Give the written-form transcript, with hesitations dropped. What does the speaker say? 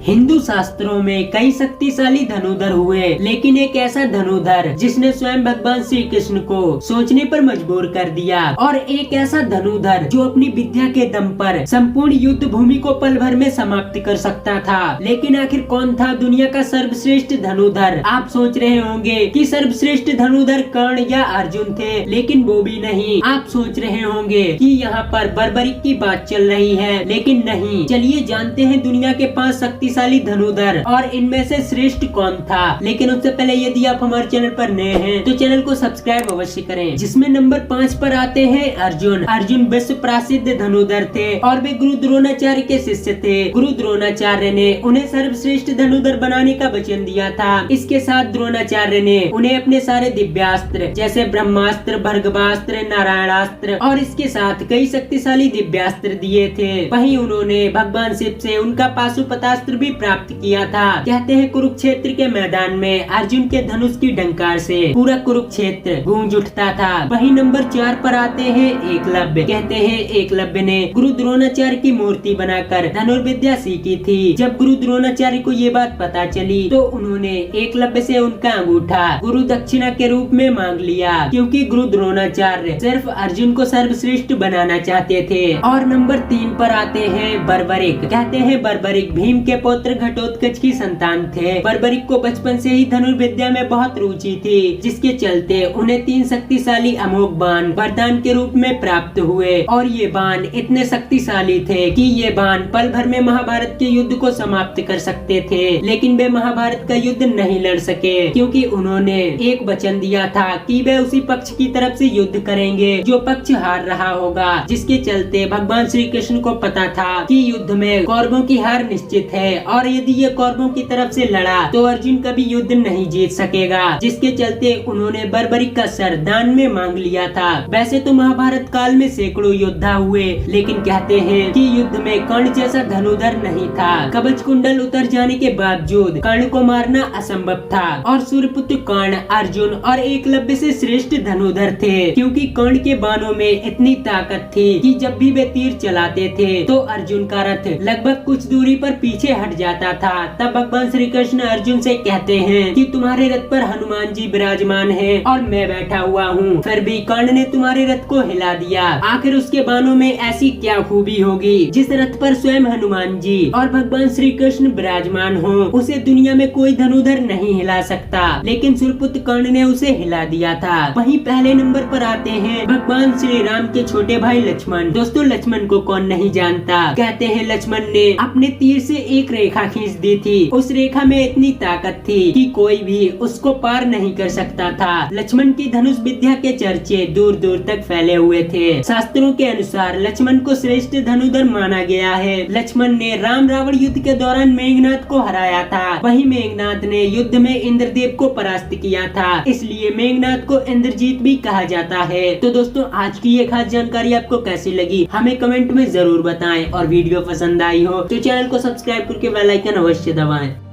हिंदू शास्त्रों में कई शक्तिशाली धनुधर हुए, लेकिन एक ऐसा धनुधर जिसने स्वयं भगवान श्री कृष्ण को सोचने पर मजबूर कर दिया, और एक ऐसा धनुधर जो अपनी विद्या के दम पर संपूर्ण युद्ध भूमि को पल भर में समाप्त कर सकता था। लेकिन आखिर कौन था दुनिया का सर्वश्रेष्ठ धनुधर? आप सोच रहे होंगे कि सर्वश्रेष्ठ धनुधर कर्ण या अर्जुन थे, लेकिन वो भी नहीं। आप सोच रहे होंगे कि यहाँ पर बर्बरिक की बात चल रही है, लेकिन नहीं। चलिए जानते हैं दुनिया के 5 शक्तिशाली धनुधर और इनमें से श्रेष्ठ कौन था। लेकिन उससे पहले यदि आप हमारे चैनल पर नए हैं तो चैनल को सब्सक्राइब अवश्य करें। जिसमें नंबर 5 पर आते हैं अर्जुन। अर्जुन विश्व प्रसिद्ध धनुधर थे और वे गुरु द्रोणाचार्य के शिष्य थे। गुरु द्रोणाचार्य ने उन्हें सर्वश्रेष्ठ धनुधर बनाने का वचन दिया था। इसके साथ द्रोणाचार्य ने उन्हें अपने सारे दिव्यास्त्र जैसे ब्रह्मास्त्र, भर्गवास्त्र, नारायणास्त्र और इसके साथ कई शक्तिशाली दिव्यास्त्र दिए थे। वहीं उन्होंने भगवान शिव से उनका पाशुपतास्त्र भी प्राप्त किया था। कहते हैं कुरुक्षेत्र के मैदान में अर्जुन के धनुष की डंकार से पूरा कुरुक्षेत्र गूंज उठता था। वहीं नंबर 4 पर आते हैं एकलव्य। कहते हैं एकलव्य ने गुरु द्रोणाचार्य की मूर्ति बनाकर धनुर्विद्या सीखी थी। जब गुरु द्रोणाचार्य को ये बात पता चली तो उन्होंने एकलव्य से उनका अंगूठा गुरु दक्षिणा के रूप में मांग लिया, क्योंकि गुरु द्रोणाचार्य सिर्फ अर्जुन को सर्वश्रेष्ठ बनाना चाहते थे। और नंबर 3 पर आते हैं बर्बरिक। कहते हैं बर्बरिक भीम के पुत्र घटोत्कच की संतान थे। बर्बरिक को बचपन से ही धनुर्विद्या में बहुत रुचि थी, जिसके चलते उन्हें 3 शक्तिशाली अमोघ बाण वरदान के रूप में प्राप्त हुए। और ये बाण इतने शक्तिशाली थे कि ये बाण पल भर में महाभारत के युद्ध को समाप्त कर सकते थे। लेकिन वे महाभारत का युद्ध नहीं लड़ सके, क्योंकि उन्होंने एक वचन दिया था कि वे उसी पक्ष की तरफ से युद्ध करेंगे जो पक्ष हार रहा होगा। जिसके चलते भगवान श्री कृष्ण को पता था कि युद्ध में कौरवों की हार निश्चित है, और यदि ये कौरवों की तरफ से लड़ा तो अर्जुन कभी युद्ध नहीं जीत सकेगा। जिसके चलते उन्होंने बर्बरिक का सर दान में मांग लिया था। वैसे तो महाभारत काल में सैकड़ों योद्धा हुए, लेकिन कहते हैं कि युद्ध में कर्ण जैसा धनुधर नहीं था। कवच कुंडल उतर जाने के बावजूद कर्ण को मारना असंभव था, और सूर्यपुत्र कर्ण अर्जुन और एकलव्य से श्रेष्ठ धनुधर थे, क्योंकि कर्ण के बाणों में इतनी ताकत थी कि जब भी वे तीर चलाते थे तो अर्जुन का रथ लगभग कुछ दूरी पर पीछे हट जाता था। तब भगवान श्री कृष्ण अर्जुन से कहते हैं कि तुम्हारे रथ पर हनुमान जी विराजमान हैं और मैं बैठा हुआ हूँ, फिर भी कर्ण ने तुम्हारे रथ को हिला दिया। आखिर उसके बाणों में ऐसी क्या खूबी होगी जिस रथ पर स्वयं हनुमान जी और भगवान श्री कृष्ण विराजमान हो, उसे दुनिया में कोई धनुधर नहीं हिला सकता। लेकिन सूर्यपुत्र कर्ण ने उसे हिला दिया था। वहीं पहले नंबर पर आते हैं भगवान श्री राम के छोटे भाई लक्ष्मण। दोस्तों लक्ष्मण को कौन नहीं जानता। कहते हैं लक्ष्मण ने अपने तीर से एक रेखा खींच दी थी। उस रेखा में इतनी ताकत थी कि कोई भी उसको पार नहीं कर सकता था। लक्ष्मण की धनुष विद्या के चर्चे दूर दूर तक फैले हुए थे। शास्त्रों के अनुसार लक्ष्मण को श्रेष्ठ धनुधर माना गया है। लक्ष्मण ने राम रावण युद्ध के दौरान मेघनाद को हराया था। वहीं मेघनाद ने युद्ध में इंद्रदेव को परास्त किया था, इसलिए मेघनाद को इंद्रजीत भी कहा जाता है। तो दोस्तों आज की ये खास जानकारी आपको कैसी लगी हमें कमेंट में जरूर बताएं, और वीडियो पसंद आई हो तो चैनल को सब्सक्राइब करके बेल आइकन अवश्य दबाएं।